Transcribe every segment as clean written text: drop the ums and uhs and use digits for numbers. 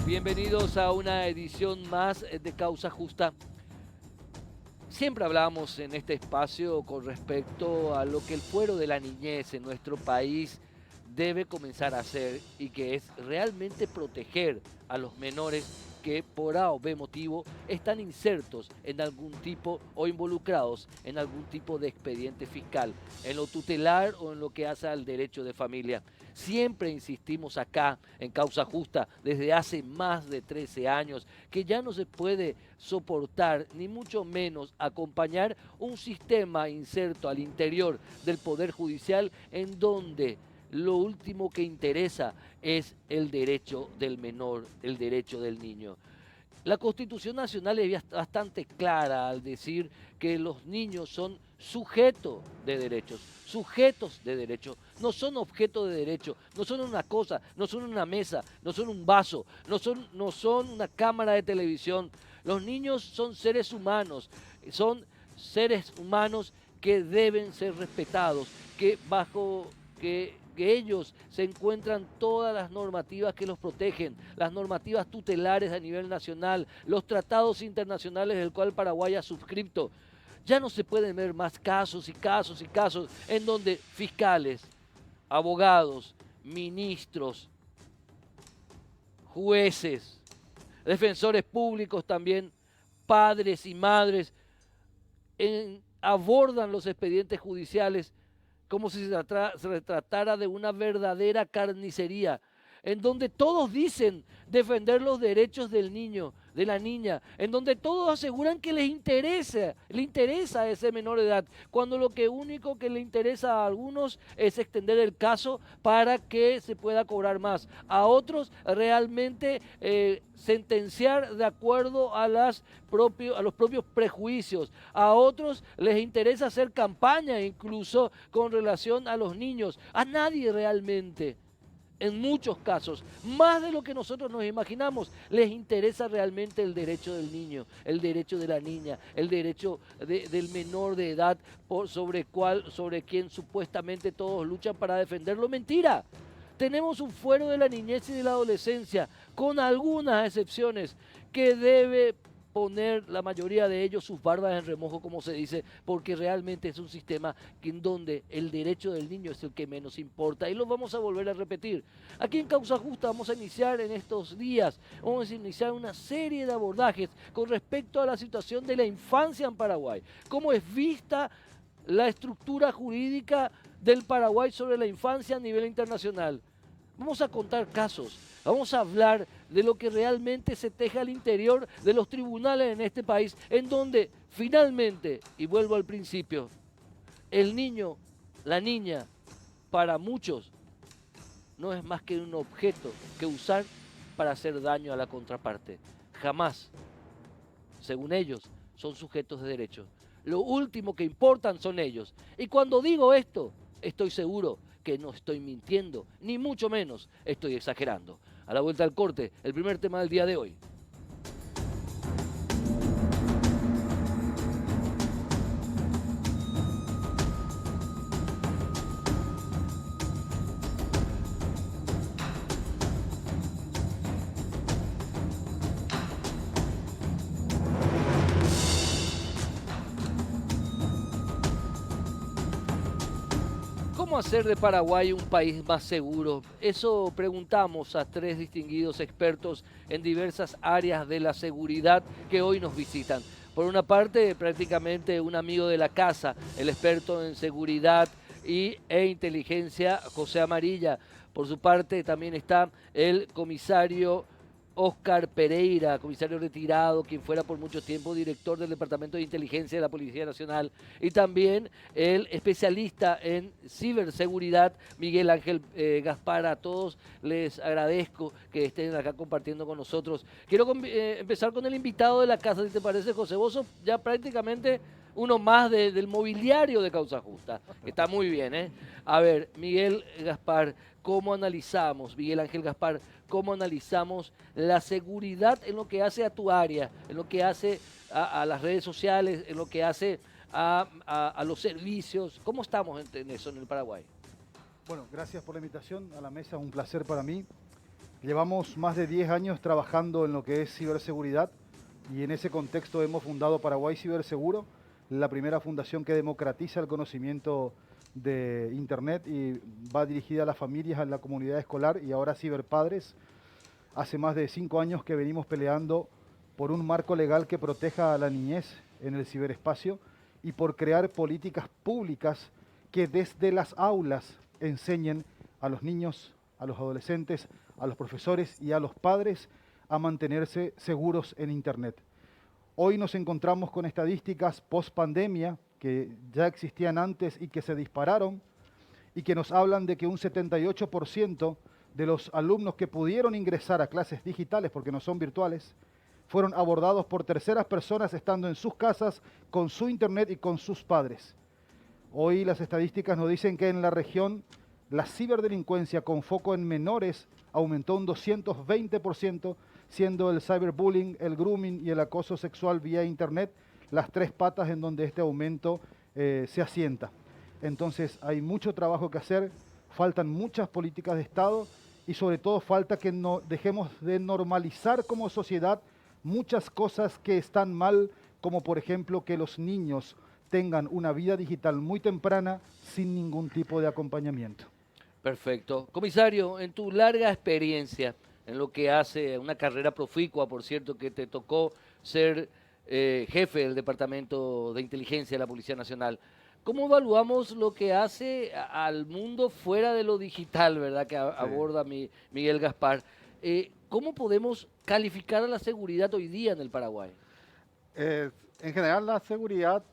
Bienvenidos a una edición más de Causa Justa. Siempre hablamos en este espacio con respecto a lo que el fuero de la niñez en nuestro país debe comenzar a hacer y que es realmente proteger a los menores que por A o B motivo están insertos en algún tipo o involucrados en algún tipo de expediente fiscal, en lo tutelar o en lo que hace al derecho de familia. Siempre insistimos acá en Causa Justa desde hace más de 13 años que ya no se puede soportar ni mucho menos acompañar un sistema inserto al interior del Poder Judicial en donde lo último que interesa es el derecho del menor, el derecho del niño. La Constitución Nacional es bastante clara al decir que los niños son sujetos de derechos, no son objeto de derecho, no son una cosa, no son una mesa, no son un vaso, no son una cámara de televisión. Los niños son seres humanos que deben ser respetados, que ellos se encuentran todas las normativas que los protegen, las normativas tutelares a nivel nacional, los tratados internacionales del cual Paraguay ha suscrito. Ya no se pueden ver más casos y casos y casos en donde fiscales, abogados, ministros, jueces, defensores públicos también, padres y madres, abordan los expedientes judiciales como si se tratara de una verdadera carnicería, en donde todos dicen defender los derechos del niño, de la niña, en donde todos aseguran que le interesa a ese menor de edad, cuando lo que único que le interesa a algunos es extender el caso para que se pueda cobrar más, a otros realmente sentenciar de acuerdo a los propios prejuicios, a otros les interesa hacer campaña incluso con relación a los niños, a nadie realmente. En muchos casos, más de lo que nosotros nos imaginamos, les interesa realmente el derecho del niño, el derecho de la niña, el derecho del menor de edad sobre quien supuestamente todos luchan para defenderlo. Mentira. Tenemos un fuero de la niñez y de la adolescencia, con algunas excepciones, que debe poner la mayoría de ellos sus barbas en remojo, como se dice, porque realmente es un sistema en donde el derecho del niño es el que menos importa. Y lo vamos a volver a repetir. Aquí en Causa Justa vamos a iniciar en estos días, vamos a iniciar una serie de abordajes con respecto a la situación de la infancia en Paraguay. Cómo es vista la estructura jurídica del Paraguay sobre la infancia a nivel internacional. Vamos a contar casos, vamos a hablar de lo que realmente se teja al interior de los tribunales en este país, en donde finalmente, y vuelvo al principio, el niño, la niña, para muchos, no es más que un objeto que usar para hacer daño a la contraparte. Jamás, según ellos, son sujetos de derecho. Lo último que importan son ellos. Y cuando digo esto, estoy seguro que no estoy mintiendo, ni mucho menos estoy exagerando. A la vuelta al corte, el primer tema del día de hoy. ¿Cómo hacer de Paraguay un país más seguro? Eso preguntamos a tres distinguidos expertos en diversas áreas de la seguridad que hoy nos visitan. Por una parte, prácticamente un amigo de la casa, el experto en seguridad e inteligencia, José Amarilla. Por su parte, también está el comisario Oscar Pereira, comisario retirado, quien fuera por mucho tiempo director del Departamento de Inteligencia de la Policía Nacional, y también el especialista en ciberseguridad, Miguel Ángel Gaspar. A todos les agradezco que estén acá compartiendo con nosotros. Quiero empezar con el invitado de la casa, si te parece, José. Vos sos ya prácticamente uno más del mobiliario de Causa Justa, que está muy bien, ¿eh? A ver, Miguel Gaspar, ¿cómo analizamos, Miguel Ángel Gaspar, cómo analizamos la seguridad en lo que hace a tu área, en lo que hace a las redes sociales, en lo que hace a los servicios? ¿Cómo estamos en eso en el Paraguay? Bueno, gracias por la invitación a la mesa, un placer para mí. Llevamos más de 10 años trabajando en lo que es ciberseguridad y en ese contexto hemos fundado Paraguay Ciberseguro, la primera fundación que democratiza el conocimiento de Internet y va dirigida a las familias, a la comunidad escolar y ahora ciberpadres. Hace más de 5 años que venimos peleando por un marco legal que proteja a la niñez en el ciberespacio y por crear políticas públicas que desde las aulas enseñen a los niños, a los adolescentes, a los profesores y a los padres a mantenerse seguros en Internet. Hoy nos encontramos con estadísticas post pandemia que ya existían antes y que se dispararon y que nos hablan de que un 78% de los alumnos que pudieron ingresar a clases digitales, porque no son virtuales, fueron abordados por terceras personas estando en sus casas, con su internet y con sus padres. Hoy las estadísticas nos dicen que en la región la ciberdelincuencia con foco en menores aumentó un 220%, siendo el cyberbullying, el grooming y el acoso sexual vía internet las tres patas en donde este aumento se asienta. Entonces hay mucho trabajo que hacer, faltan muchas políticas de Estado y sobre todo falta que no dejemos de normalizar como sociedad muchas cosas que están mal, como por ejemplo que los niños tengan una vida digital muy temprana sin ningún tipo de acompañamiento. Perfecto. Comisario, en tu larga experiencia, en lo que hace una carrera proficua, por cierto, que te tocó ser jefe del Departamento de Inteligencia de la Policía Nacional, ¿cómo evaluamos lo que hace al mundo fuera de lo digital, verdad, que Sí. aborda Miguel Gaspar? ¿Cómo podemos calificar a la seguridad hoy día en el Paraguay? En general, la seguridad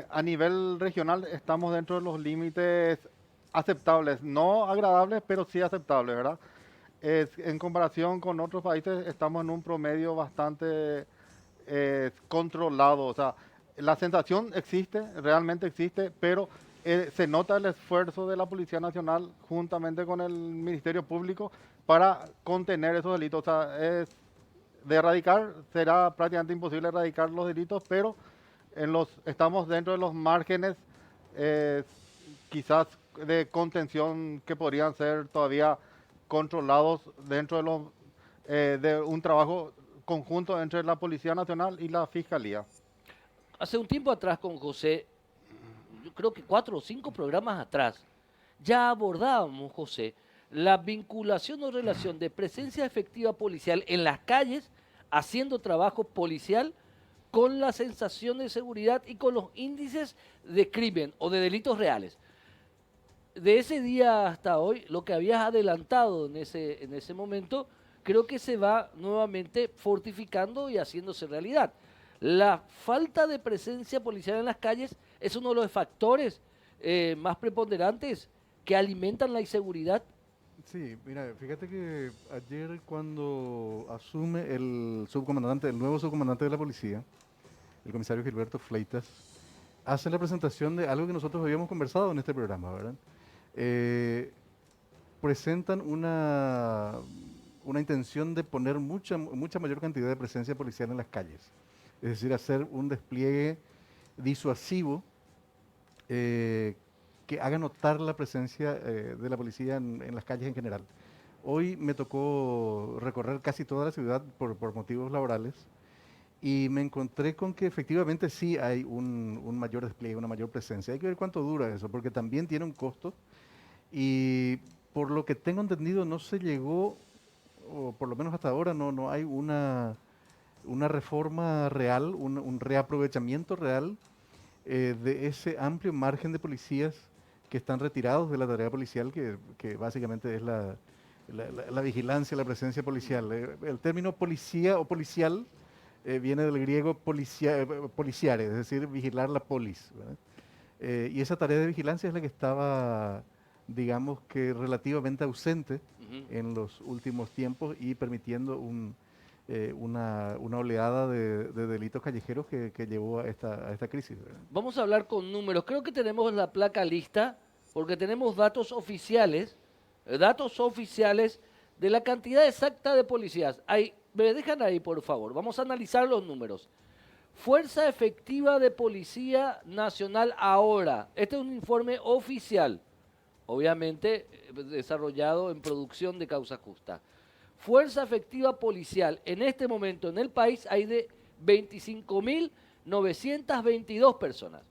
a nivel regional estamos dentro de los límites aceptables, no agradables, pero sí aceptables, ¿verdad? En comparación con otros países, estamos en un promedio bastante controlado. O sea, la sensación existe, realmente existe, pero se nota el esfuerzo de la Policía Nacional juntamente con el Ministerio Público para contener esos delitos. O sea, de erradicar, será prácticamente imposible erradicar los delitos, pero estamos dentro de los márgenes eh, quizás de contención que podrían ser todavía controlados dentro de un trabajo conjunto entre la Policía Nacional y la Fiscalía. Hace un tiempo atrás con José, yo creo que 4 o 5 programas atrás, ya abordábamos, José, la vinculación o relación de presencia efectiva policial en las calles, haciendo trabajo policial, con la sensación de seguridad y con los índices de crimen o de delitos reales. De ese día hasta hoy, lo que habías adelantado en ese momento, creo que se va nuevamente fortificando y haciéndose realidad. La falta de presencia policial en las calles es uno de los factores más preponderantes que alimentan la inseguridad. Sí, mira, fíjate que ayer cuando asume el subcomandante, el nuevo subcomandante de la policía, el comisario Gilberto Fleitas, hace la presentación de algo que nosotros habíamos conversado en este programa, ¿verdad? Eh, Presentan una intención de poner mucha mayor cantidad de presencia policial en las calles, es decir, hacer un despliegue disuasivo eh, que haga notar la presencia de la policía en las calles en general. Hoy me tocó recorrer casi toda la ciudad por motivos laborales y me encontré con que efectivamente sí hay un mayor despliegue, una mayor presencia. Hay que ver cuánto dura eso, porque también tiene un costo y por lo que tengo entendido no se llegó, o por lo menos hasta ahora no hay una reforma real, un reaprovechamiento real de ese amplio margen de policías que están retirados de la tarea policial, que básicamente es la vigilancia, la presencia policial. El término policía o policial viene del griego policiare, es decir, vigilar la polis, ¿verdad? Y esa tarea de vigilancia es la que estaba, digamos que relativamente ausente Ujú. en los últimos tiempos y permitiendo una oleada de delitos callejeros que llevó a esta crisis, ¿verdad? Vamos a hablar con números. Creo que tenemos la placa lista porque tenemos datos oficiales de la cantidad exacta de policías. Ahí, me dejan ahí, por favor. Vamos a analizar los números. Fuerza efectiva de Policía Nacional ahora. Este es un informe oficial, obviamente desarrollado en producción de Causa Justa. fuerza efectiva policial en este momento en el país hay de 25.922 personas.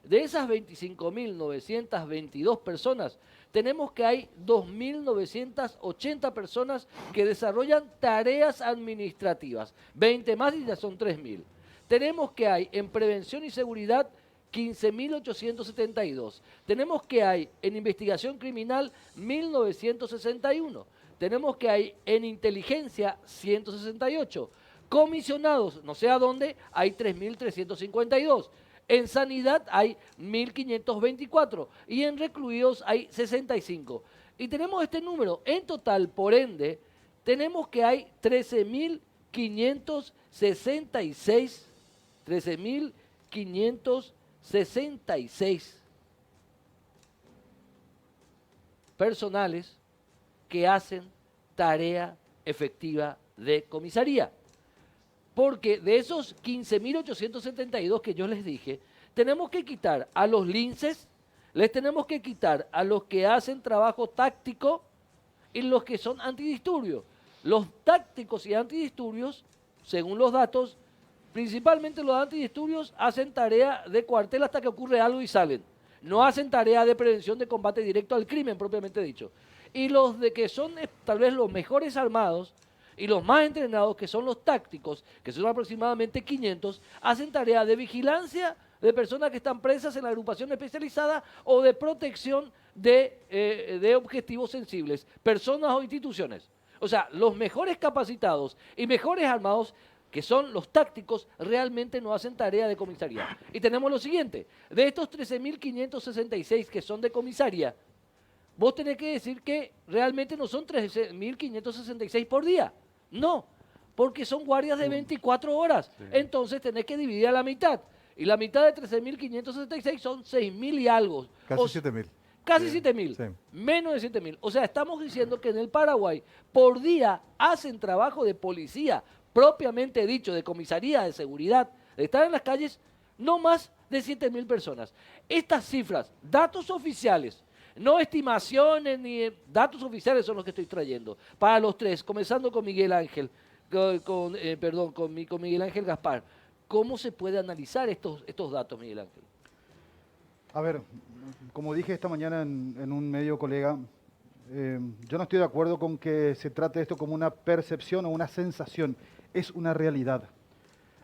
De esas 25.922 personas, tenemos que hay 2.980 personas que desarrollan tareas administrativas. 20 más y ya son 3.000. Tenemos que hay en prevención y seguridad 15.872. Tenemos que hay en investigación criminal 1.961. Tenemos que hay en inteligencia 168. Comisionados, no sé a dónde, hay 3.352. En sanidad hay 1.524 y en recluidos hay 65. Y tenemos este número. En total, por ende, tenemos que hay 13.566 personales que hacen tarea efectiva de comisaría. Porque de esos 15.872 que yo les dije, tenemos que quitar a los linces, les tenemos que quitar a los que hacen trabajo táctico y los que son antidisturbios. Los tácticos y antidisturbios, según los datos, principalmente los antidisturbios hacen tarea de cuartel hasta que ocurre algo y salen. No hacen tarea de prevención de combate directo al crimen, propiamente dicho. Y los de que son tal vez los mejores armados, y los más entrenados, que son los tácticos, que son aproximadamente 500, hacen tarea de vigilancia de personas que están presas en la agrupación especializada o de protección de objetivos sensibles, personas o instituciones. O sea, los mejores capacitados y mejores armados, que son los tácticos, realmente no hacen tarea de comisaría. Y tenemos lo siguiente, de estos 13.566 que son de comisaría, vos tenés que decir que realmente no son 13.566 por día. No, porque son guardias de 24 horas. Sí. Entonces tenés que dividir a la mitad. Y la mitad de 13.566 son 6.000 y algo. Casi 7.000. Casi 7.000. Sí. Menos de 7.000. O sea, estamos diciendo que en el Paraguay por día hacen trabajo de policía, propiamente dicho, de comisaría de seguridad, de estar en las calles, no más de 7.000 personas. Estas cifras, datos oficiales, no estimaciones ni datos oficiales son los que estoy trayendo. Para los tres, comenzando con Miguel Ángel, con Miguel Ángel Gaspar. ¿Cómo se puede analizar estos datos, Miguel Ángel? A ver, como dije esta mañana en un medio colega, yo no estoy de acuerdo con que se trate esto como una percepción o una sensación. Es una realidad.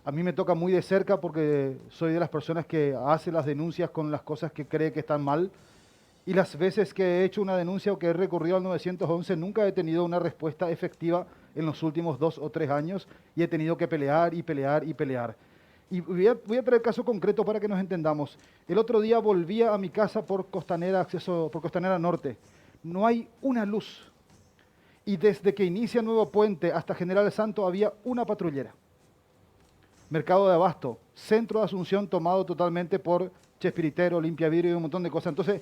A mí me toca muy de cerca porque soy de las personas que hace las denuncias con las cosas que cree que están mal. Y las veces que he hecho una denuncia o que he recurrido al 911 nunca he tenido una respuesta efectiva en los últimos 2 o 3 años y he tenido que pelear y pelear y pelear. Y voy a traer caso concreto para que nos entendamos. El otro día volvía a mi casa por Costanera Norte. No hay una luz. Y desde que inicia Nuevo Puente hasta General Santo había una patrullera. Mercado de Abasto, centro de Asunción tomado totalmente por Chespiritero, Limpia Vidrio y un montón de cosas. Entonces,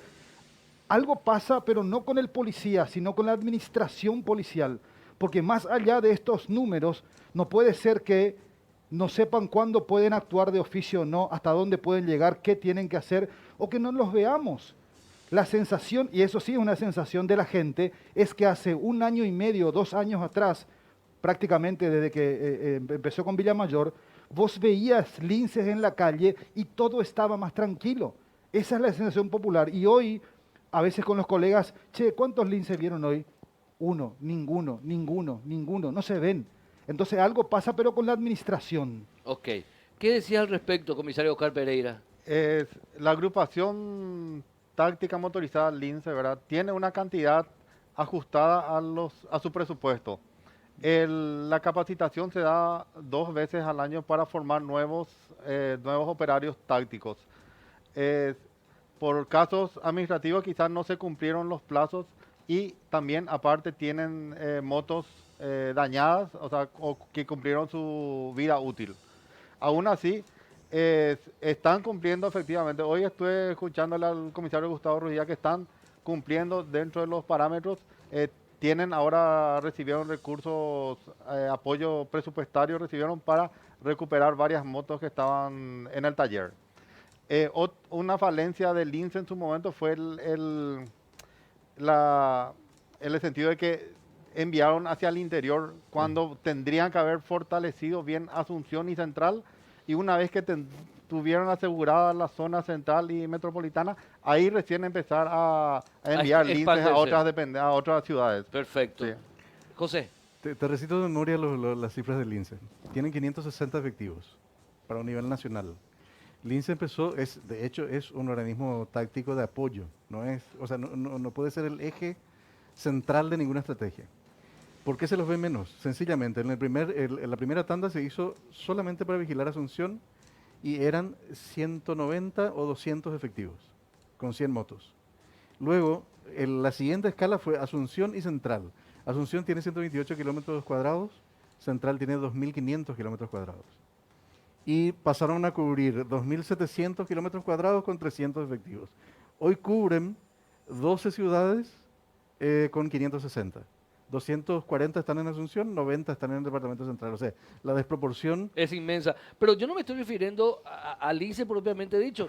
algo pasa, pero no con el policía, sino con la administración policial. Porque más allá de estos números, no puede ser que no sepan cuándo pueden actuar de oficio o no, hasta dónde pueden llegar, qué tienen que hacer, o que no los veamos. La sensación, y eso sí es una sensación de la gente, es que hace 1 año y medio, 2 años atrás, prácticamente desde que empezó con Villamayor, vos veías linces en la calle y todo estaba más tranquilo. Esa es la sensación popular. Y hoy, a veces con los colegas, che, ¿cuántos linces vieron hoy? 1, ninguno, no se ven. Entonces algo pasa, pero con la administración. Ok. ¿Qué decía al respecto, comisario Oscar Pereira? La agrupación táctica motorizada Lince, ¿verdad? Tiene una cantidad ajustada a su presupuesto. La capacitación se da 2 veces al año para formar nuevos operarios tácticos. Por casos administrativos quizás no se cumplieron los plazos y también aparte tienen motos dañadas, o que cumplieron su vida útil. Aún así, están cumpliendo efectivamente. Hoy estuve escuchándole al comisario Gustavo Rugía que están cumpliendo dentro de los parámetros. Recibieron recursos, apoyo presupuestario, recibieron para recuperar varias motos que estaban en el taller. Una falencia del Lince en su momento fue en el sentido de que enviaron hacia el interior cuando tendrían que haber fortalecido bien Asunción y Central, y una vez que tuvieron asegurada la zona central y metropolitana, ahí recién empezar a enviar linces expandirse. a otras ciudades. Perfecto. Sí. José, Te recito de memoria las cifras del Lince. Tienen 560 efectivos para un nivel nacional. Lince empezó, de hecho, es un organismo táctico de apoyo. No puede ser el eje central de ninguna estrategia. ¿Por qué se los ve menos? Sencillamente, en la primera tanda se hizo solamente para vigilar Asunción y eran 190 o 200 efectivos, con 100 motos. Luego, la siguiente escala fue Asunción y Central. Asunción tiene 128 kilómetros cuadrados, Central tiene 2.500 kilómetros cuadrados. Y pasaron a cubrir 2.700 kilómetros cuadrados con 300 efectivos. Hoy cubren 12 ciudades con 560. 240 están en Asunción, 90 están en el Departamento Central. O sea, la desproporción... es inmensa. Pero yo no me estoy refiriendo al INSE propiamente dicho.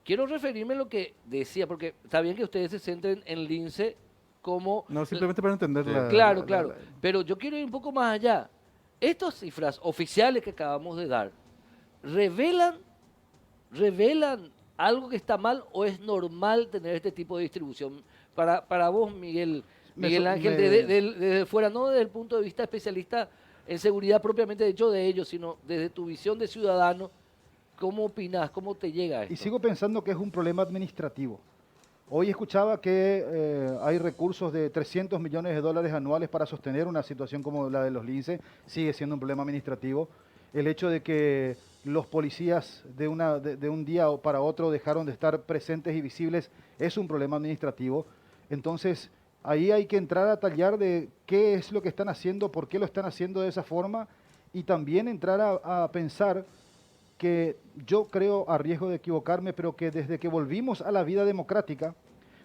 Quiero referirme a lo que decía, porque está bien que ustedes se centren en el INSE como... No, simplemente para entender la... Claro, claro. Pero yo quiero ir un poco más allá. Estas cifras oficiales que acabamos de dar, ¿revelan algo que está mal o es normal tener este tipo de distribución? Para vos, Miguel Ángel, desde fuera, no desde el punto de vista especialista en seguridad propiamente dicho de ellos, sino desde tu visión de ciudadano, ¿cómo opinas? ¿Cómo te llega esto? Y sigo pensando que es un problema administrativo. Hoy escuchaba que hay recursos de 300 millones de dólares anuales para sostener una situación como la de los Lince. Sigue siendo un problema administrativo. El hecho de que los policías de un día para otro dejaron de estar presentes y visibles es un problema administrativo. Entonces, ahí hay que entrar a tallar de qué es lo que están haciendo, por qué lo están haciendo de esa forma, y también entrar a pensar que yo creo, a riesgo de equivocarme, pero que desde que volvimos a la vida democrática,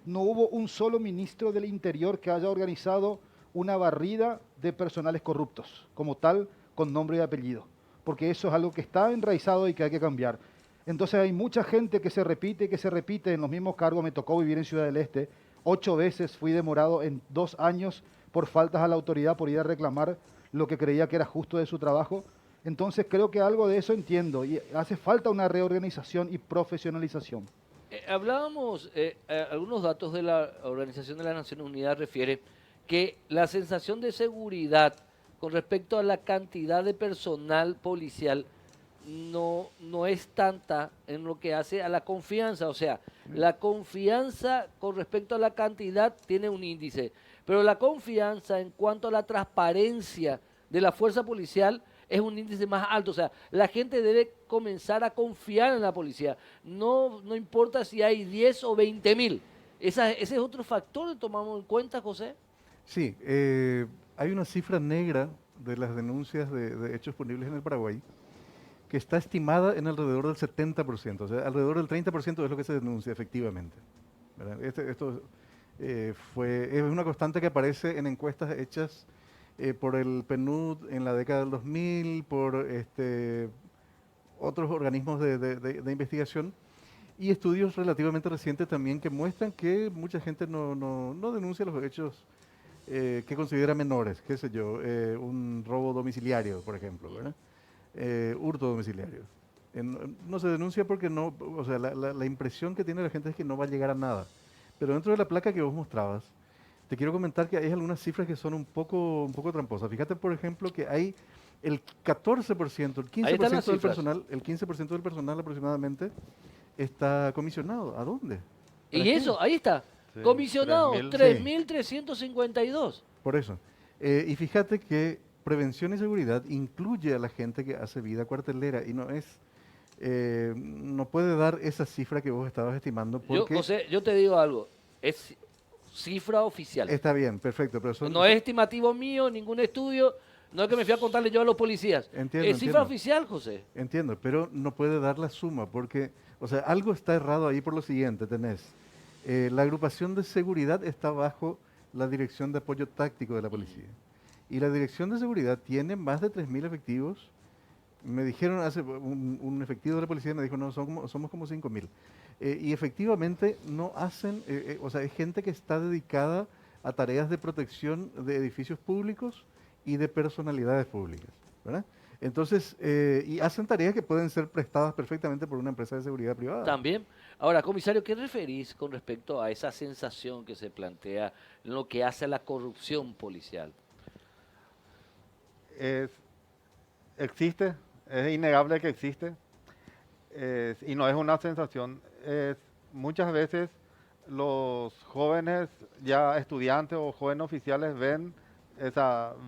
no hubo un solo ministro del Interior que haya organizado una barrida de personales corruptos, como tal, con nombre y apellido, porque eso es algo que está enraizado y que hay que cambiar. Entonces hay mucha gente que se repite en los mismos cargos. Me tocó vivir en Ciudad del Este, 8 veces fui demorado en 2 años por faltas a la autoridad, por ir a reclamar lo que creía que era justo de su trabajo. Entonces creo que algo de eso entiendo y hace falta una reorganización y profesionalización. Hablábamos, algunos datos de la Organización de las Naciones Unidas refiere que la sensación de seguridad con respecto a la cantidad de personal policial no es tanta en lo que hace a la confianza. O sea, la confianza con respecto a la cantidad tiene un índice, pero la confianza en cuanto a la transparencia de la fuerza policial es un índice más alto. O sea, la gente debe comenzar a confiar en la policía. No importa si hay 10 o 20.000. Ese es otro factor que tomamos en cuenta, José. Sí, hay una cifra negra de las denuncias de hechos punibles en el Paraguay que está estimada en alrededor del 70%, o sea, alrededor del 30% es lo que se denuncia efectivamente, ¿verdad? Esto es una constante que aparece en encuestas hechas por el PNUD en la década del 2000, por otros organismos de investigación y estudios relativamente recientes también que muestran que mucha gente no denuncia los hechos que considera menores, qué sé yo, un robo domiciliario, por ejemplo, ¿verdad? Hurto domiciliario. No se denuncia porque no, o sea, la impresión que tiene la gente es que no va a llegar a nada. Pero dentro de la placa que vos mostrabas, te quiero comentar que hay algunas cifras que son un poco tramposas. Fíjate, por ejemplo, que hay el 14%, el 15% del personal, el 15% del personal aproximadamente está comisionado. ¿A dónde? Y eso, ahí está. Sí, comisionado, 3.000. 3.352. Por eso. Y fíjate que prevención y seguridad incluye a la gente que hace vida cuartelera y no puede dar esa cifra que vos estabas estimando porque... José, yo te digo algo, es cifra oficial. Está bien, perfecto, pero No es estimativo mío, ningún estudio, no es que me fui a contarle yo a los policías. Entiendo, Es cifra entiendo. oficial, José. Entiendo, pero no puede dar la suma porque, o sea, algo está errado ahí por lo siguiente, tenés. La agrupación de seguridad está bajo la Dirección de Apoyo Táctico de la Policía. Y la Dirección de Seguridad tiene más de 3.000 efectivos. Me dijeron, un efectivo de la policía me dijo, no, somos como 5.000. Y efectivamente no hacen, o sea, es gente que está dedicada a tareas de protección de edificios públicos y de personalidades públicas, ¿verdad? Entonces, y hacen tareas que pueden ser prestadas perfectamente por una empresa de seguridad privada. También. Ahora, comisario, ¿qué referís con respecto a esa sensación que se plantea en lo que hace a la corrupción policial? Es, existe, es innegable que existe, y no es una sensación. Muchas veces los jóvenes ya estudiantes o jóvenes oficiales ven,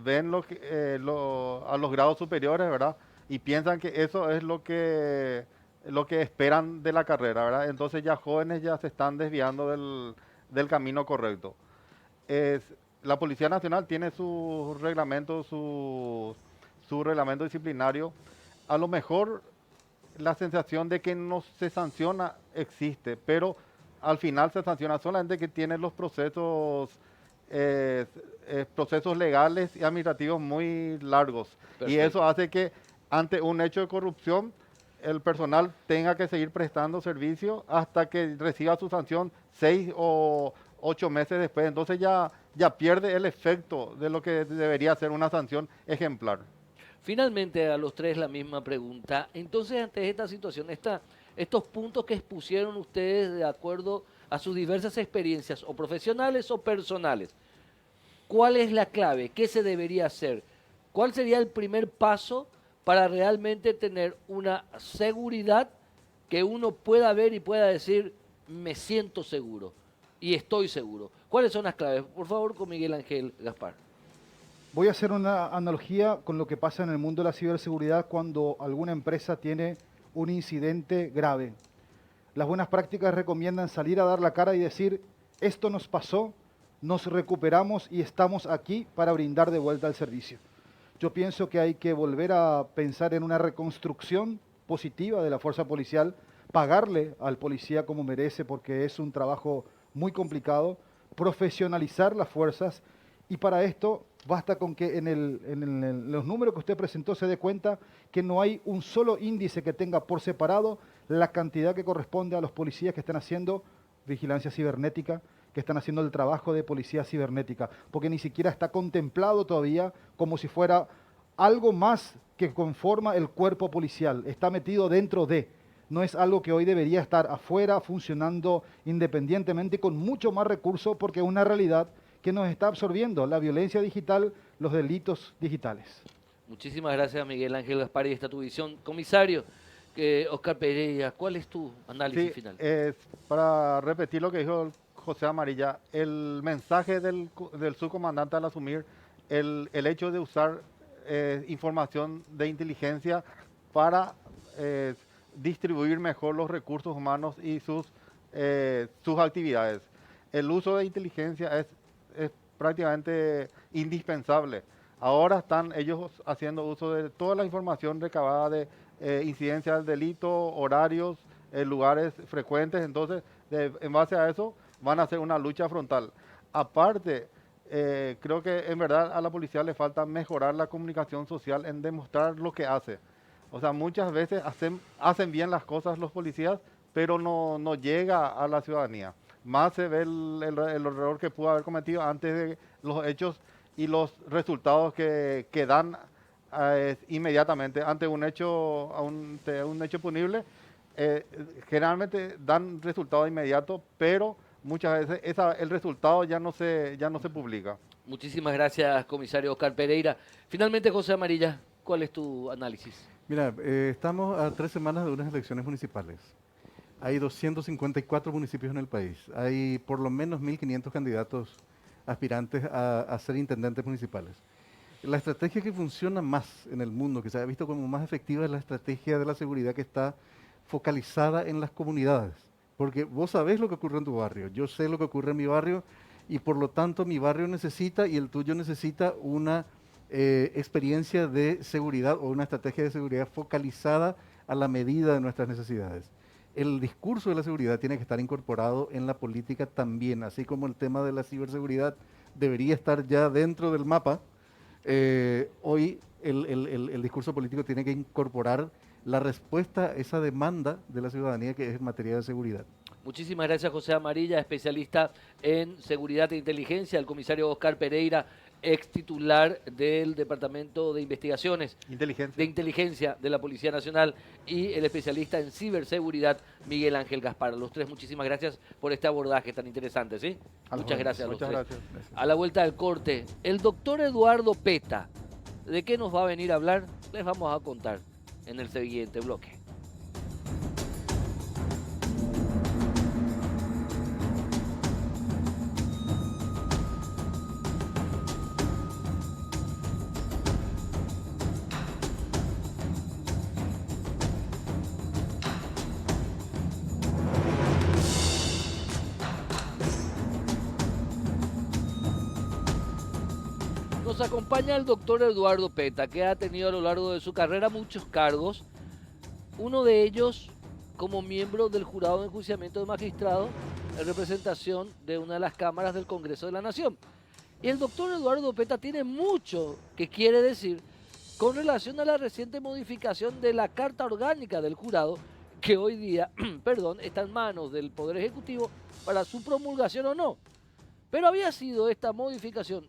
ven a los grados superiores, ¿verdad? Y piensan que eso es lo que esperan de la carrera, ¿verdad? Entonces ya jóvenes ya se están desviando del camino correcto. La Policía Nacional tiene su reglamento, su reglamento disciplinario. A lo mejor la sensación de que no se sanciona existe, pero al final se sanciona solamente que tiene los procesos legales y administrativos muy largos. Perfecto. Y eso hace que ante un hecho de corrupción el personal tenga que seguir prestando servicio hasta que reciba su sanción 6 o 8 meses después. Entonces ya pierde el efecto de lo que debería ser una sanción ejemplar. Finalmente, a los tres la misma pregunta. Entonces, ante esta situación, estos puntos que expusieron ustedes de acuerdo a sus diversas experiencias, o profesionales o personales, ¿cuál es la clave? ¿Qué se debería hacer? ¿Cuál sería el primer paso para realmente tener una seguridad que uno pueda ver y pueda decir, me siento seguro y estoy seguro? ¿Cuáles son las claves? Por favor, con Miguel Ángel Gaspar. Voy a hacer una analogía con lo que pasa en el mundo de la ciberseguridad cuando alguna empresa tiene un incidente grave. Las buenas prácticas recomiendan salir a dar la cara y decir, esto nos pasó, nos recuperamos y estamos aquí para brindar de vuelta el servicio. Yo pienso que hay que volver a pensar en una reconstrucción positiva de la fuerza policial, pagarle al policía como merece porque es un trabajo muy complicado, profesionalizar las fuerzas y para esto basta con que en los números que usted presentó se dé cuenta que no hay un solo índice que tenga por separado la cantidad que corresponde a los policías que están haciendo vigilancia cibernética, que están haciendo el trabajo de policía cibernética, porque ni siquiera está contemplado todavía como si fuera algo más que conforma el cuerpo policial, está metido dentro de, no es algo que hoy debería estar afuera, funcionando independientemente y con mucho más recursos, porque es una realidad que nos está absorbiendo la violencia digital, los delitos digitales. Muchísimas gracias, Miguel Ángel Gaspar, y esta tu visión. Comisario, Oscar Pereira, ¿cuál es tu análisis final? Para repetir lo que dijo José Amarilla, el mensaje del subcomandante al asumir el hecho de usar información de inteligencia para distribuir mejor los recursos humanos y sus actividades. El uso de inteligencia es prácticamente indispensable. Ahora están ellos haciendo uso de toda la información recabada de incidencia del delito, horarios, lugares frecuentes, entonces en base a eso van a hacer una lucha frontal. Aparte, creo que en verdad a la policía le falta mejorar la comunicación social en demostrar lo que hace. O sea, muchas veces hacen bien las cosas los policías, pero no llega a la ciudadanía. Más se ve el error que pudo haber cometido antes de los hechos y los resultados que dan inmediatamente ante un hecho punible. Generalmente dan resultado inmediato, pero muchas veces el resultado ya no se publica. Muchísimas gracias, comisario Oscar Pereira. Finalmente, José Amarilla, ¿cuál es tu análisis? Mira, estamos a 3 semanas de unas elecciones municipales. Hay 254 municipios en el país. Hay por lo menos 1.500 candidatos aspirantes a ser intendentes municipales. La estrategia que funciona más en el mundo, que se ha visto como más efectiva, es la estrategia de la seguridad que está focalizada en las comunidades. Porque vos sabés lo que ocurre en tu barrio, yo sé lo que ocurre en mi barrio y por lo tanto mi barrio necesita y el tuyo necesita una experiencia de seguridad o una estrategia de seguridad focalizada a la medida de nuestras necesidades. El discurso de la seguridad tiene que estar incorporado en la política también, así como el tema de la ciberseguridad debería estar ya dentro del mapa. Hoy el discurso político tiene que incorporar la respuesta a esa demanda de la ciudadanía que es en materia de seguridad. Muchísimas gracias, José Amarilla, especialista en seguridad e inteligencia, el comisario Oscar Pereira, ex titular del Departamento de Investigaciones de Inteligencia. Inteligencia de la Policía Nacional, y el especialista en ciberseguridad, Miguel Ángel Gaspar. Los tres, muchísimas gracias por este abordaje tan interesante, ¿sí? A las Muchas órdenes. gracias a los Muchas tres. gracias. A la vuelta del corte, el doctor Eduardo Peta, ¿de qué nos va a venir a hablar? Les vamos a contar en el siguiente bloque. Nos acompaña el doctor Eduardo Peta, que ha tenido a lo largo de su carrera muchos cargos, uno de ellos como miembro del jurado de enjuiciamiento de magistrados en representación de una de las cámaras del Congreso de la Nación. Y el doctor Eduardo Peta tiene mucho que quiere decir con relación a la reciente modificación de la Carta Orgánica del Jurado, que hoy día, perdón, está en manos del Poder Ejecutivo para su promulgación o no. Pero había sido esta modificación,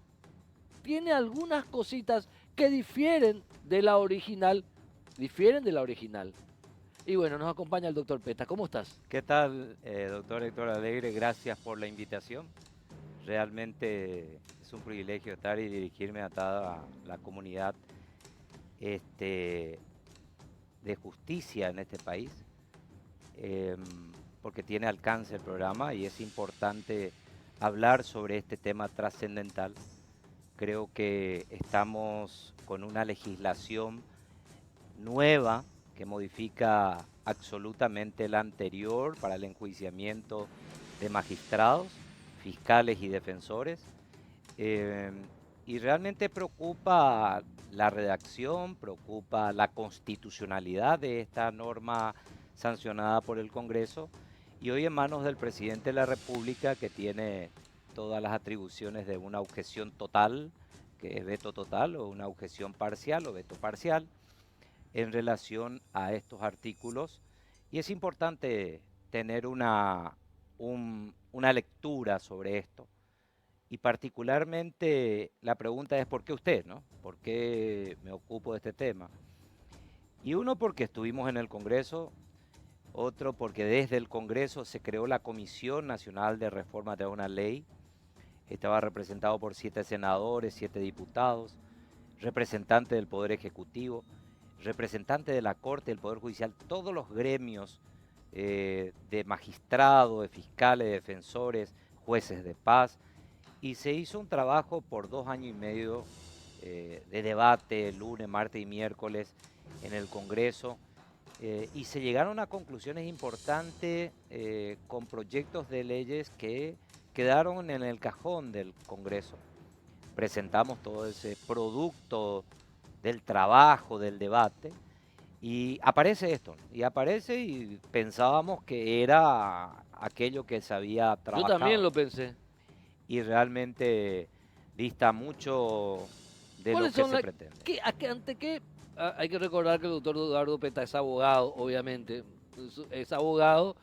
tiene algunas cositas que difieren de la original, Y bueno, nos acompaña el doctor Peta. ¿Cómo estás? ¿Qué tal, doctor Héctor Alegre? Gracias por la invitación. Realmente es un privilegio estar y dirigirme a toda la comunidad de justicia en este país, porque tiene alcance el programa y es importante hablar sobre este tema trascendental. Creo que estamos con una legislación nueva que modifica absolutamente la anterior para el enjuiciamiento de magistrados, fiscales y defensores. Y realmente preocupa la redacción, preocupa la constitucionalidad de esta norma sancionada por el Congreso y hoy en manos del presidente de la República, que tiene todas las atribuciones de una objeción total, que es veto total, o una objeción parcial o veto parcial en relación a estos artículos. Y es importante tener una lectura sobre esto. Y particularmente la pregunta es ¿por qué usted, no? ¿Por qué me ocupo de este tema? Y uno, porque estuvimos en el Congreso, otro porque desde el Congreso se creó la Comisión Nacional de Reforma de una Ley. Estaba representado por 7 senadores, 7 diputados, representante del Poder Ejecutivo, representante de la Corte, del Poder Judicial, todos los gremios de magistrados, de fiscales, de defensores, jueces de paz, y se hizo un trabajo por 2 años y medio de debate, lunes, martes y miércoles en el Congreso, y se llegaron a conclusiones importantes con proyectos de leyes que quedaron en el cajón del Congreso. Presentamos todo ese producto del trabajo, del debate, y aparece esto, y pensábamos que era aquello que se había trabajado. Yo también lo pensé. Y realmente dista mucho de lo que se pretende. ¿Ante qué? Hay que recordar que el doctor Eduardo Peta es abogado, obviamente. Es abogado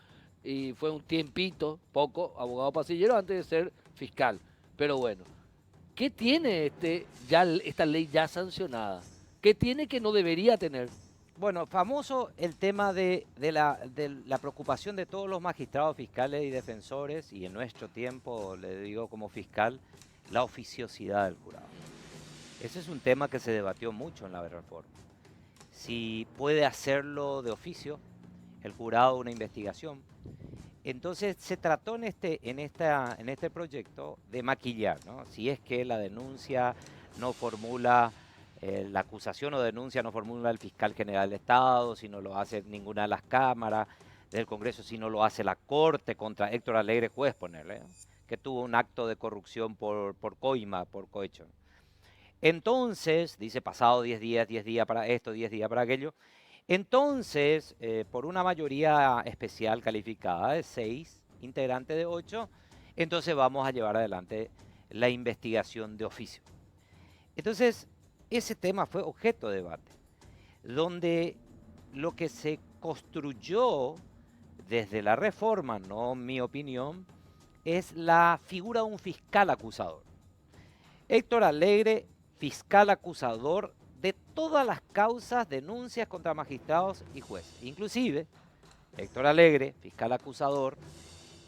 y fue un tiempito, poco, abogado pasillero antes de ser fiscal. Pero bueno, ¿qué tiene esta ley ya sancionada? ¿Qué tiene que no debería tener? Bueno, famoso el tema de la preocupación de todos los magistrados, fiscales y defensores, y en nuestro tiempo, le digo como fiscal, la oficiosidad del jurado. Ese es un tema que se debatió mucho en la reforma. Si puede hacerlo de oficio el jurado una investigación. Entonces se trató en este proyecto de maquillar, ¿no? Si es que la denuncia no formula, la acusación o denuncia no formula el fiscal general de Estado, si no lo hace ninguna de las cámaras del Congreso, si no lo hace la Corte contra Héctor Alegre, juez, ponerle, ¿no? Que tuvo un acto de corrupción por coima, por cohecho. Entonces, dice pasado 10 días para esto, 10 días para aquello. Entonces, por una mayoría especial calificada de 6, integrante de 8, entonces vamos a llevar adelante la investigación de oficio. Entonces, ese tema fue objeto de debate, donde lo que se construyó desde la reforma, no mi opinión, es la figura de un fiscal acusador. Héctor Alegre, fiscal acusador de todas las causas, denuncias contra magistrados y jueces. Inclusive, Héctor Alegre, fiscal acusador,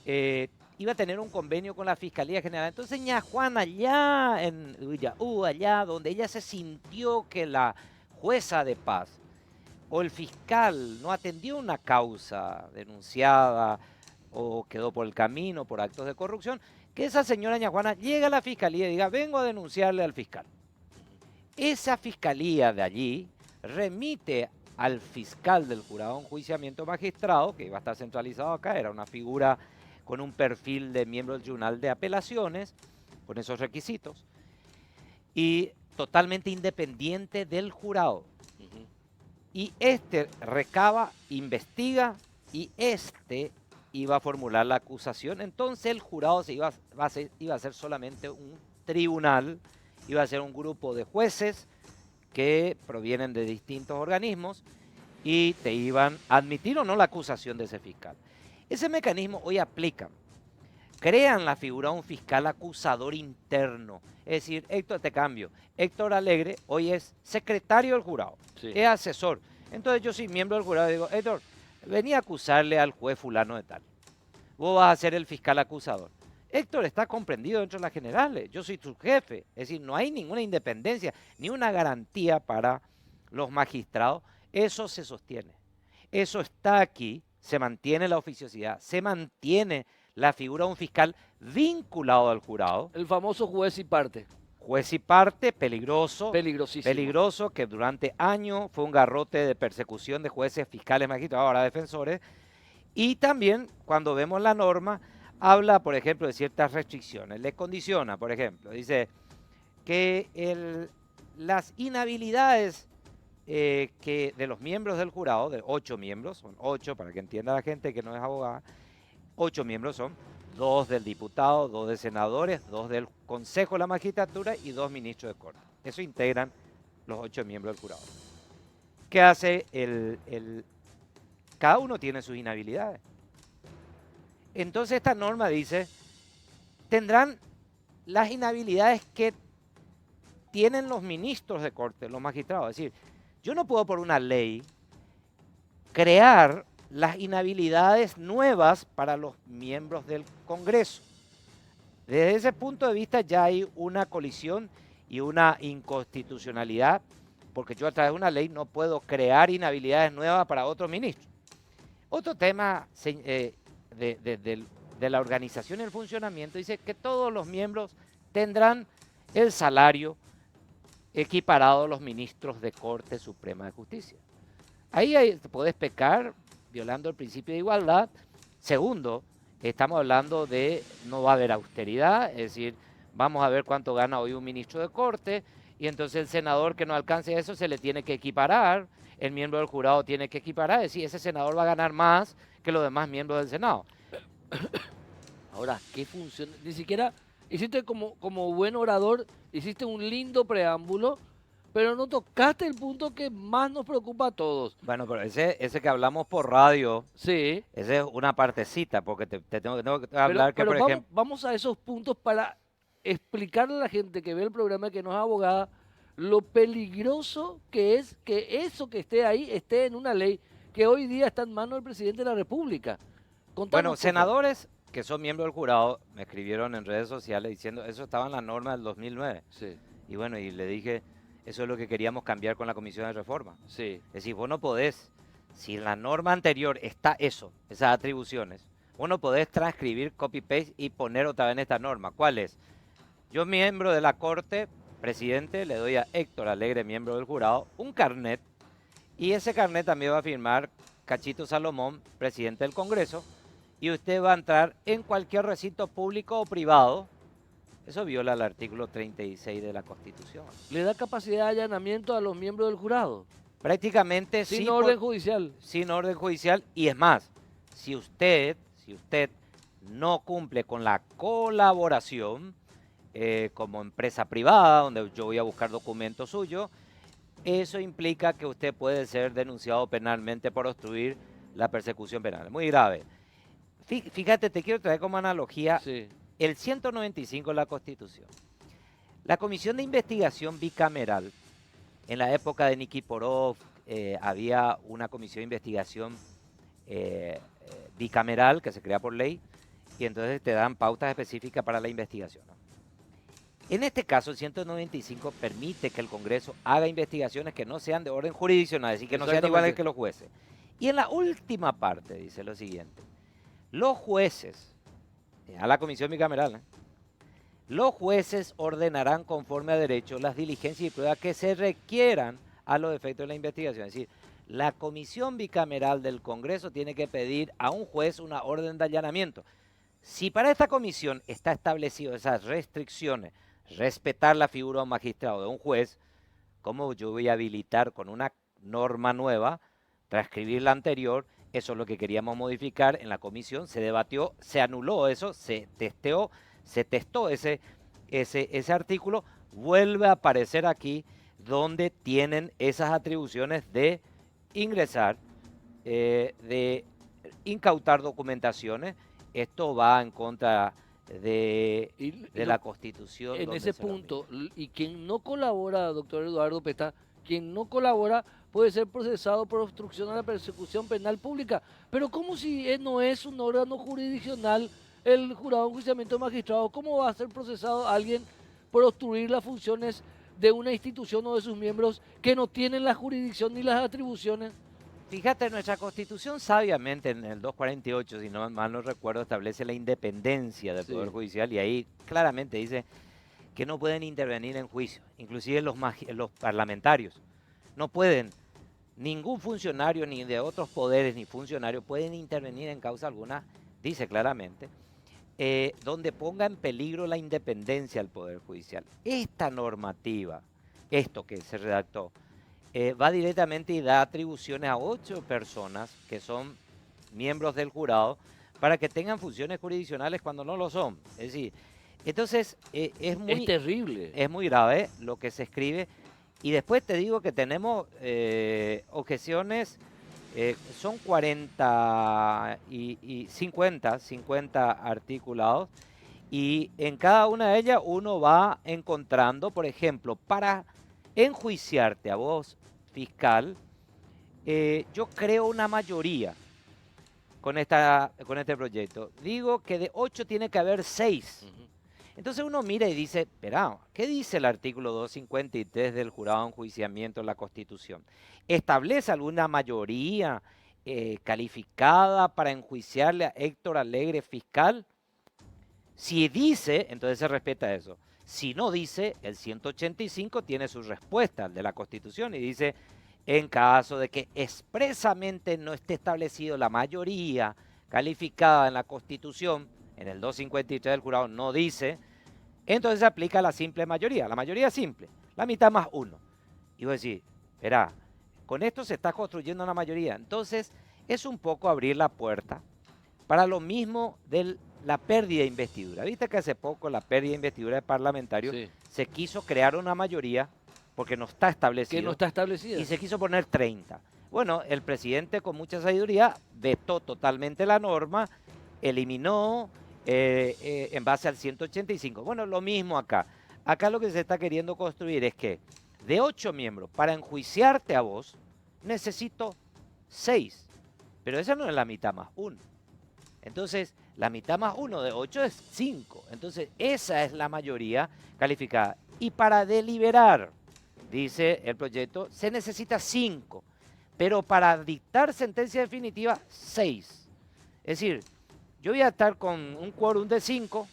iba a tener un convenio con la Fiscalía General. Entonces, ña Juan, allá en Ullaú, allá donde ella se sintió que la jueza de paz o el fiscal no atendió una causa denunciada o quedó por el camino por actos de corrupción, que esa señora ña Juana llegue a la Fiscalía y diga, vengo a denunciarle al fiscal. Esa Fiscalía de allí remite al fiscal del jurado de enjuiciamiento magistrado, que iba a estar centralizado acá, era una figura con un perfil de miembro del Tribunal de Apelaciones, con esos requisitos, y totalmente independiente del jurado. Y este recaba, investiga, y este iba a formular la acusación. Entonces el jurado iba a ser solamente un tribunal, iba a ser un grupo de jueces que provienen de distintos organismos y te iban a admitir o no la acusación de ese fiscal. Ese mecanismo hoy aplican. Crean la figura de un fiscal acusador interno. Es decir, Héctor, te cambio. Héctor Alegre hoy es secretario del jurado, Sí. es asesor. Entonces yo soy miembro del jurado y digo, Héctor, vení a acusarle al juez fulano de tal. Vos vas a ser el fiscal acusador. Héctor está comprendido dentro de las generales. Yo soy su jefe. Es decir, no hay ninguna independencia, ni una garantía para los magistrados. Eso se sostiene. Eso está aquí. Se mantiene la oficiosidad. Se mantiene la figura de un fiscal vinculado al jurado. El famoso juez y parte. Juez y parte, peligroso. Peligrosísimo. Peligroso, que durante años fue un garrote de persecución de jueces, fiscales, magistrados, ahora defensores. Y también, cuando vemos la norma, habla, por ejemplo, de ciertas restricciones. Le condiciona, por ejemplo, dice que las inhabilidades que de los miembros del jurado, de 8 miembros, son 8, para que entienda la gente que no es abogada, 8 miembros son 2 del diputado, 2 de senadores, 2 del Consejo de la Magistratura y 2 ministros de Corte. Eso integran los 8 miembros del jurado. ¿Qué hace cada uno tiene sus inhabilidades? Entonces esta norma dice, tendrán las inhabilidades que tienen los ministros de corte, los magistrados. Es decir, yo no puedo por una ley crear las inhabilidades nuevas para los miembros del Congreso. Desde ese punto de vista ya hay una colisión y una inconstitucionalidad, porque yo a través de una ley no puedo crear inhabilidades nuevas para otros ministros. Otro tema de la organización y el funcionamiento dice que todos los miembros tendrán el salario equiparado a los ministros de Corte Suprema de Justicia. Ahí puedes pecar violando el principio de igualdad. Segundo, estamos hablando de no va a haber austeridad, es decir, vamos a ver cuánto gana hoy un ministro de Corte y entonces el senador que no alcance eso se le tiene que equiparar, el miembro del jurado tiene que equiparar, es decir, ese senador va a ganar más que los demás miembros del Senado. Ahora, ¿qué función? Ni siquiera hiciste como buen orador, hiciste un lindo preámbulo, pero no tocaste el punto que más nos preocupa a todos. Bueno, pero ese que hablamos por radio, Sí, esa es una partecita, porque tengo que hablar que, pero por vamos, ejemplo, vamos a esos puntos para explicarle a la gente que ve el programa, que no es abogada, lo peligroso que es que eso que esté ahí esté en una ley que hoy día está en manos del presidente de la República. Contanos, bueno, por favor. senadores que son miembros del jurado me escribieron en redes sociales diciendo eso estaba en la norma del 2009. Sí, Y bueno, y le dije, eso es lo que queríamos cambiar con la Comisión de Reforma. sí. Es decir, vos no podés, si en la norma anterior está eso, esas atribuciones, vos no podés transcribir, copy-paste y poner otra vez en esta norma. ¿Cuál es? Yo, miembro de la Corte, presidente, le doy a Héctor Alegre, miembro del jurado, un carnet, y ese carnet también va a firmar Cachito Salomón, presidente del Congreso, y usted va a entrar en cualquier recinto público o privado. Eso viola el artículo 36 de la Constitución. Le da capacidad de allanamiento a los miembros del jurado, Prácticamente sin sí, orden judicial. sin orden judicial, y es más, si usted no cumple con la colaboración como empresa privada, donde yo voy a buscar documentos suyos, eso implica que usted puede ser denunciado penalmente por obstruir la persecución penal. Muy grave. Fíjate, te quiero traer como analogía Sí. el 195 de la Constitución. La Comisión de Investigación Bicameral, en la época de Nikiforov, había una comisión de investigación bicameral que se crea por ley y entonces te dan pautas específicas para la investigación, ¿no? En este caso, el 195 permite que el Congreso haga investigaciones que no sean de orden jurisdiccional, es decir, que no sean iguales que los jueces. Y en la última parte dice lo siguiente: los jueces, a la comisión bicameral, los jueces ordenarán conforme a derecho las diligencias y pruebas que se requieran a los efectos de la investigación. Es decir, la comisión bicameral del Congreso tiene que pedir a un juez una orden de allanamiento. Si para esta comisión está establecido esas restricciones, respetar la figura de un magistrado, de un juez, ¿cómo yo voy a habilitar con una norma nueva, transcribir la anterior? Eso es lo que queríamos modificar en la comisión, se debatió, se anuló eso, se testó ese artículo, vuelve a aparecer aquí donde tienen esas atribuciones de ingresar, de incautar documentaciones. Esto va en contra de la Constitución. En donde ese se lo punto, y quien no colabora, doctor Eduardo Peta, quien no colabora puede ser procesado por obstrucción a la persecución penal pública. Pero ¿cómo si no es un órgano jurisdiccional el jurado de enjuiciamiento de magistrados? ¿Cómo va a ser procesado alguien por obstruir las funciones de una institución o de sus miembros que no tienen la jurisdicción ni las atribuciones? Fíjate, nuestra Constitución sabiamente en el 248, si no mal no recuerdo, establece la independencia del Poder Sí. Judicial y ahí claramente dice que no pueden intervenir en juicio, inclusive los parlamentarios. No pueden, ningún funcionario ni de otros poderes ni funcionarios pueden intervenir en causa alguna, dice claramente, donde ponga en peligro la independencia del Poder Judicial. Esta normativa, esto que se redactó, va directamente y da atribuciones a 8 personas que son miembros del jurado para que tengan funciones jurisdiccionales cuando no lo son. Es decir, entonces es Es terrible. muy grave lo que se escribe. Y después te digo que tenemos objeciones, son 40 y 50 articulados, y en cada una de ellas uno va encontrando, por ejemplo, para enjuiciarte a vos, fiscal, yo creo una mayoría con este proyecto. Digo que de 8 tiene que haber 6. Ujú. Entonces uno mira y dice, espera, ¿qué dice el artículo 253 del jurado de enjuiciamiento de la Constitución? ¿Establece alguna mayoría calificada para enjuiciarle a Héctor Alegre, fiscal? Si dice, entonces se respeta eso. Si no dice, el 185 tiene su respuesta, el de la Constitución, y dice, en caso de que expresamente no esté establecido la mayoría calificada en la Constitución, en el 253 del jurado no dice, entonces se aplica la simple mayoría, la mayoría simple, la mitad más 1. Y vos decís, espera, con esto se está construyendo una mayoría. Entonces es un poco abrir la puerta para lo mismo de la pérdida de investidura. Viste que hace poco la pérdida de investidura de parlamentarios Sí. se quiso crear una mayoría porque no está establecido Que no está establecida. y se quiso poner 30. Bueno, el presidente con mucha sabiduría vetó totalmente la norma, eliminó en base al 185. Bueno, lo mismo acá. Acá lo que se está queriendo construir es que de 8 miembros, para enjuiciarte a vos, necesito 6. Pero esa no es la mitad más 1. Entonces, la mitad más 1 de 8 es 5. Entonces, esa es la mayoría calificada. Y para deliberar, dice el proyecto, se necesita 5. Pero para dictar sentencia definitiva, 6. Es decir, yo voy a estar con un quórum de 5,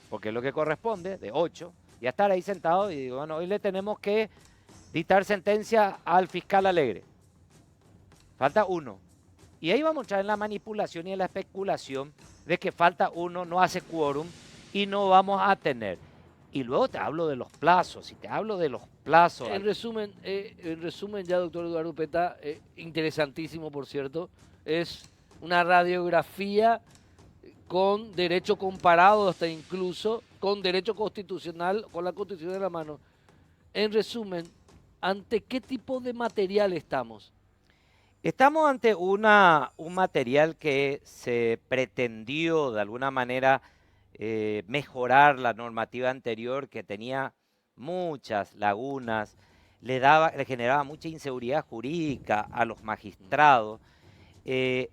porque es lo que corresponde, de 8, y a estar ahí sentado y digo, bueno, hoy le tenemos que dictar sentencia al fiscal Alegre. Falta 1. Y ahí vamos a entrar en la manipulación y en la especulación de que falta 1, no hace quórum y no vamos a tener. Y luego te hablo de los plazos, y te hablo de los plazos. En resumen ya, doctor Eduardo Peta, interesantísimo, por cierto, es una radiografía con derecho comparado, hasta incluso con derecho constitucional, con la Constitución en la mano. En resumen, ¿ante qué tipo de material estamos? Estamos ante un material que se pretendió de alguna manera mejorar la normativa anterior, que tenía muchas lagunas, le generaba mucha inseguridad jurídica a los magistrados. Se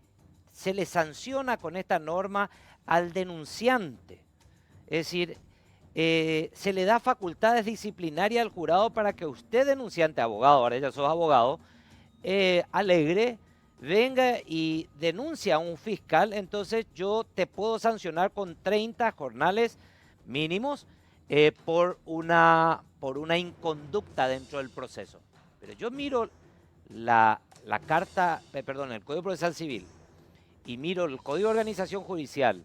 le sanciona con esta norma al denunciante. Es decir, se le da facultades disciplinarias al jurado para que usted, denunciante, abogado, ahora ya sos abogado, alegre, venga y denuncia a un fiscal, entonces yo te puedo sancionar con 30 jornales mínimos por una inconducta dentro del proceso. Pero yo miro la carta, perdón, el Código Procesal Civil y miro el Código de Organización Judicial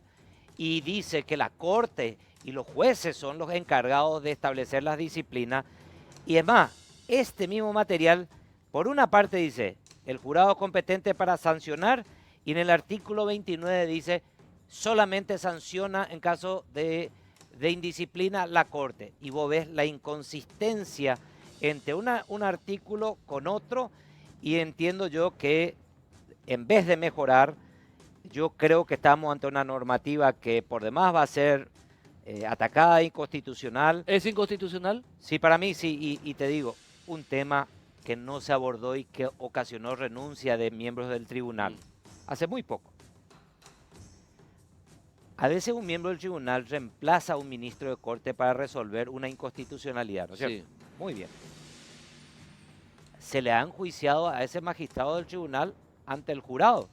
y dice que la Corte y los jueces son los encargados de establecer las disciplinas. Y además, este mismo material, por una parte dice, el jurado competente para sancionar, y en el artículo 29 dice, solamente sanciona en caso de indisciplina la Corte. Y vos ves la inconsistencia entre un artículo con otro, y entiendo yo que en vez de mejorar, yo creo que estamos ante una normativa que por demás va a ser atacada, inconstitucional. ¿Es inconstitucional? Sí, para mí sí, y te digo, un tema que no se abordó y que ocasionó renuncia de miembros del tribunal hace muy poco. A veces un miembro del tribunal reemplaza a un ministro de corte para resolver una inconstitucionalidad, ¿no es cierto? Sí. Muy bien. Se le ha enjuiciado a ese magistrado del tribunal ante el jurado.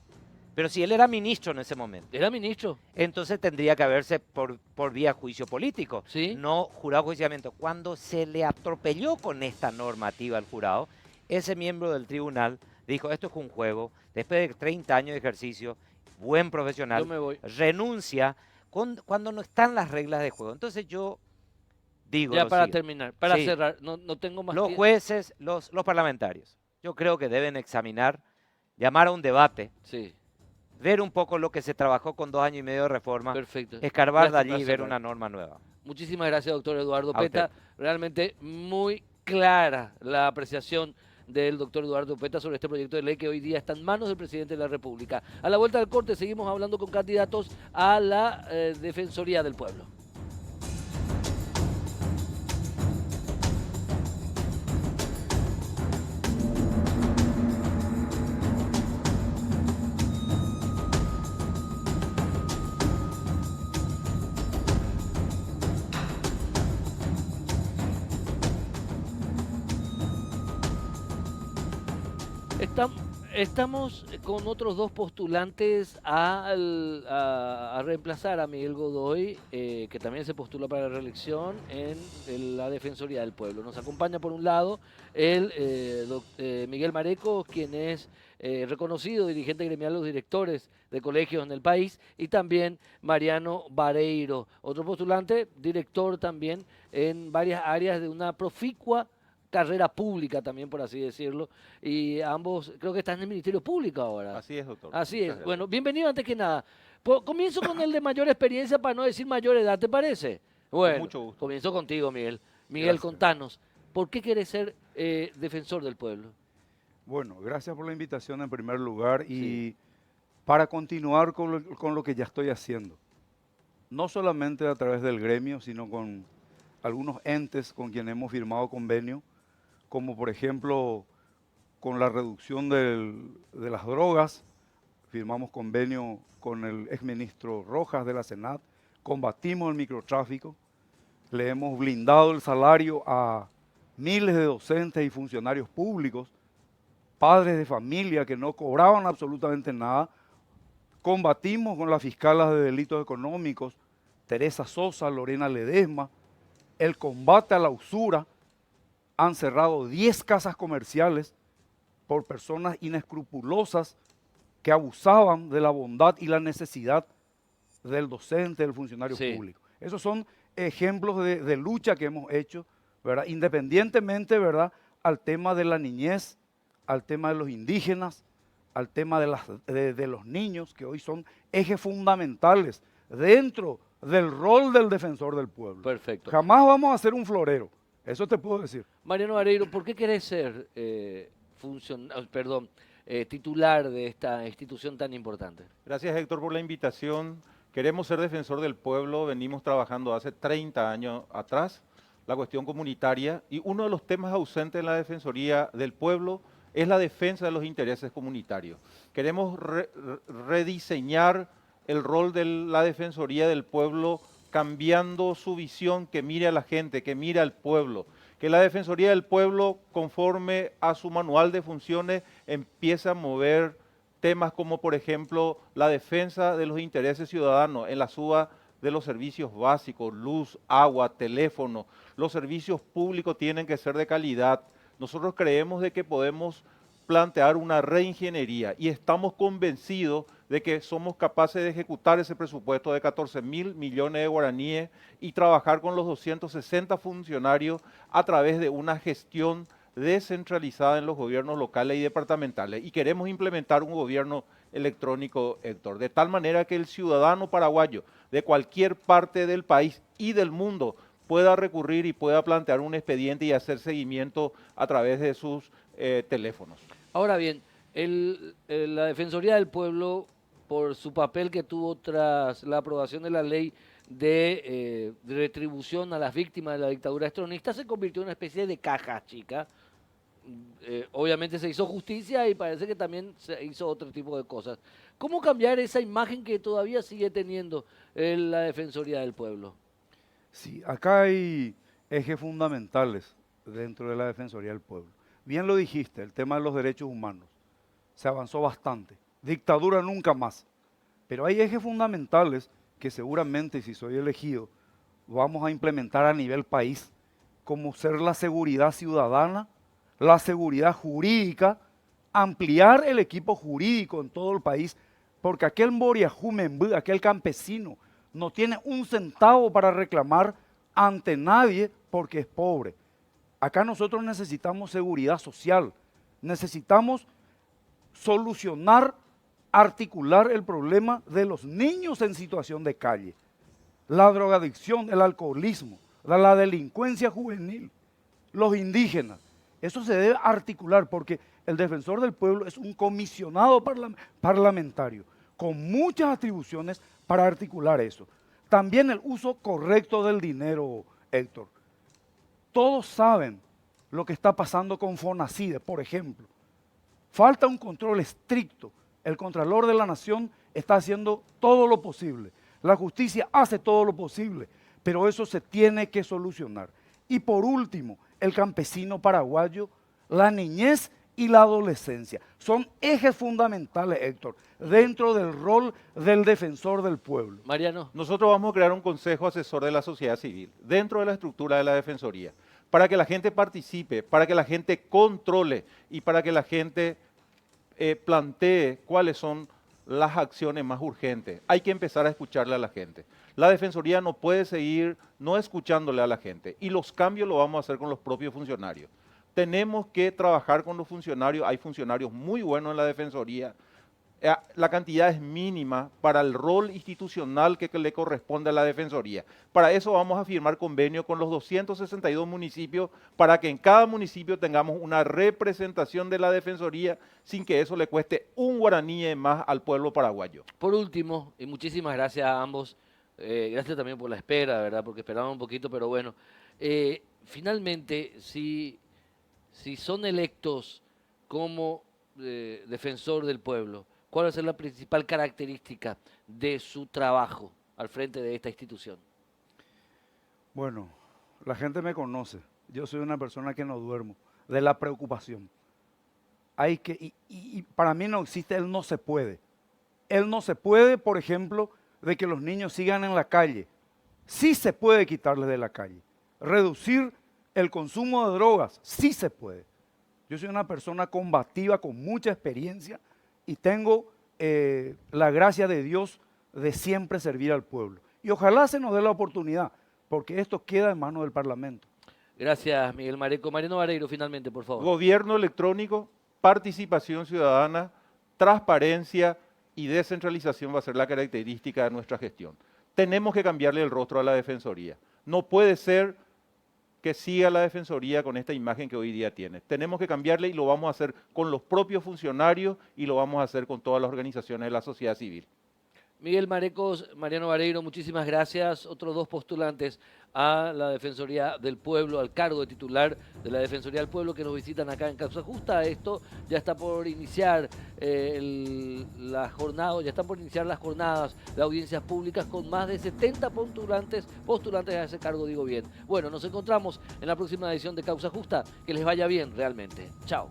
Pero si él era ministro en ese momento, ¿Era ministro? entonces tendría que haberse por vía juicio político, Sí. no jurado de juiciamiento. Cuando se le atropelló con esta normativa al jurado, ese miembro del tribunal dijo, esto es un juego, después de 30 años de ejercicio, buen profesional, Yo me voy. renuncia cuando no están las reglas de juego. Entonces yo digo Ya lo para siguiente. terminar, para Sí. cerrar, no tengo más Los tiempo. jueces, los parlamentarios, yo creo que deben examinar, llamar a un debate, Sí, ver un poco lo que se trabajó con 2 años y medio de reforma, perfecto. escarbar de Ya está allí para y ver cerrar. una norma nueva. Muchísimas gracias, doctor Eduardo A usted. Peta. Realmente muy clara la apreciación del doctor Eduardo Peta sobre este proyecto de ley que hoy día está en manos del presidente de la República. A la vuelta del corte seguimos hablando con candidatos a la Defensoría del Pueblo. Estamos con otros dos postulantes a reemplazar a Miguel Godoy, que también se postula para la reelección en la Defensoría del Pueblo. Nos acompaña por un lado Miguel Mareco, quien es reconocido dirigente gremial de los directores de colegios en el país, y también Mariano Vareiro, otro postulante, director también en varias áreas de una proficua carrera pública también, por así decirlo, y ambos creo que están en el Ministerio Público ahora. Así es, doctor. Así Muchas es. gracias. Bueno, bienvenido antes que nada. Comienzo con el de mayor experiencia para no decir mayor edad, ¿te parece? Bueno, mucho gusto. comienzo contigo, Miguel. Miguel, Gracias. contanos, ¿por qué quieres ser defensor del pueblo? Bueno, gracias por la invitación en primer lugar y para continuar con lo que ya estoy haciendo. No solamente a través del gremio, sino con algunos entes con quienes hemos firmado convenio, como por ejemplo con la reducción de las drogas, firmamos convenio con el exministro Rojas de la Senat, combatimos el microtráfico, le hemos blindado el salario a miles de docentes y funcionarios públicos, padres de familia que no cobraban absolutamente nada, combatimos con las fiscalas de delitos económicos, Teresa Sosa, Lorena Ledesma, el combate a la usura. Han cerrado 10 casas comerciales por personas inescrupulosas que abusaban de la bondad y la necesidad del docente, del funcionario Sí. público. Esos son ejemplos de lucha que hemos hecho, ¿verdad? Independientemente, ¿verdad?, al tema de la niñez, al tema de los indígenas, al tema de los niños, que hoy son ejes fundamentales dentro del rol del defensor del pueblo. Perfecto. Jamás vamos a ser un florero, eso te puedo decir. Mariano Vareiro, ¿por qué querés ser titular de esta institución tan importante. Gracias, Héctor, por la invitación. Queremos ser defensor del pueblo, venimos trabajando hace 30 años atrás la cuestión comunitaria y uno de los temas ausentes en la Defensoría del Pueblo es la defensa de los intereses comunitarios. Queremos rediseñar el rol de la Defensoría del Pueblo cambiando su visión, que mire a la gente, que mire al pueblo. Que la Defensoría del Pueblo, conforme a su manual de funciones, empiece a mover temas como, por ejemplo, la defensa de los intereses ciudadanos en la suba de los servicios básicos, luz, agua, teléfono. Los servicios públicos tienen que ser de calidad. Nosotros creemos de que podemos plantear una reingeniería y estamos convencidos de que somos capaces de ejecutar ese presupuesto de 14.000 millones de guaraníes y trabajar con los 260 funcionarios a través de una gestión descentralizada en los gobiernos locales y departamentales. Y queremos implementar un gobierno electrónico, Héctor, de tal manera que el ciudadano paraguayo de cualquier parte del país y del mundo pueda recurrir y pueda plantear un expediente y hacer seguimiento a través de sus teléfonos. Ahora bien, la Defensoría del Pueblo, por su papel que tuvo tras la aprobación de la ley de retribución a las víctimas de la dictadura estronista, se convirtió en una especie de caja chica. Obviamente se hizo justicia y parece que también se hizo otro tipo de cosas. ¿Cómo cambiar esa imagen que todavía sigue teniendo la Defensoría del Pueblo? Sí, acá hay ejes fundamentales dentro de la Defensoría del Pueblo. Bien lo dijiste, el tema de los derechos humanos. Se avanzó bastante. Dictadura nunca más. Pero hay ejes fundamentales que seguramente, si soy elegido, vamos a implementar a nivel país, como ser la seguridad ciudadana, la seguridad jurídica, ampliar el equipo jurídico en todo el país, porque aquel Mboriahumembú, aquel campesino, no tiene un centavo para reclamar ante nadie porque es pobre. Acá nosotros necesitamos seguridad social, necesitamos solucionar, articular el problema de los niños en situación de calle, la drogadicción, el alcoholismo, la delincuencia juvenil, los indígenas. Eso se debe articular porque el defensor del pueblo es un comisionado parlamentario con muchas atribuciones para articular eso. También el uso correcto del dinero, Héctor. Todos saben lo que está pasando con Fonacide, por ejemplo. Falta un control estricto. El Contralor de la Nación está haciendo todo lo posible. La justicia hace todo lo posible, pero eso se tiene que solucionar. Y por último, el campesino paraguayo, la niñez y la adolescencia. Son ejes fundamentales, Héctor, dentro del rol del defensor del pueblo. Mariano. Nosotros vamos a crear un consejo asesor de la sociedad civil dentro de la estructura de la Defensoría, para que la gente participe, para que la gente controle y para que la gente plantee cuáles son las acciones más urgentes. Hay que empezar a escucharle a la gente. La Defensoría no puede seguir no escuchándole a la gente y los cambios los vamos a hacer con los propios funcionarios. Tenemos que trabajar con los funcionarios, hay funcionarios muy buenos en la Defensoría. La cantidad es mínima para el rol institucional que le corresponde a la Defensoría. Para eso vamos a firmar convenio con los 262 municipios para que en cada municipio tengamos una representación de la Defensoría sin que eso le cueste un guaraní más al pueblo paraguayo. Por último, y muchísimas gracias a ambos, gracias también por la espera, ¿verdad? Porque esperaba un poquito, pero bueno. Finalmente, si son electos como defensor del pueblo, ¿cuál va a ser la principal característica de su trabajo al frente de esta institución? Bueno, la gente me conoce. Yo soy una persona que no duermo, de la preocupación. Hay que, y para mí no existe el no se puede. El no se puede, por ejemplo, de que los niños sigan en la calle. Sí se puede quitarles de la calle. Reducir el consumo de drogas, sí se puede. Yo soy una persona combativa con mucha experiencia y tengo la gracia de Dios de siempre servir al pueblo. Y ojalá se nos dé la oportunidad, porque esto queda en manos del Parlamento. Gracias, Miguel Mareco. Mariano Vareiro, finalmente, por favor. Gobierno electrónico, participación ciudadana, transparencia y descentralización va a ser la característica de nuestra gestión. Tenemos que cambiarle el rostro a la Defensoría. No puede ser que siga la Defensoría con esta imagen que hoy día tiene. Tenemos que cambiarle y lo vamos a hacer con los propios funcionarios y lo vamos a hacer con todas las organizaciones de la sociedad civil. Miguel Marecos, Mariano Vareiro, muchísimas gracias. Otros dos postulantes a la Defensoría del Pueblo, al cargo de titular de la Defensoría del Pueblo, que nos visitan acá en Causa Justa. Esto ya está por iniciar la jornada, ya están por iniciar las jornadas de audiencias públicas con más de 70 postulantes a ese cargo, digo bien. Bueno, nos encontramos en la próxima edición de Causa Justa. Que les vaya bien realmente. Chao.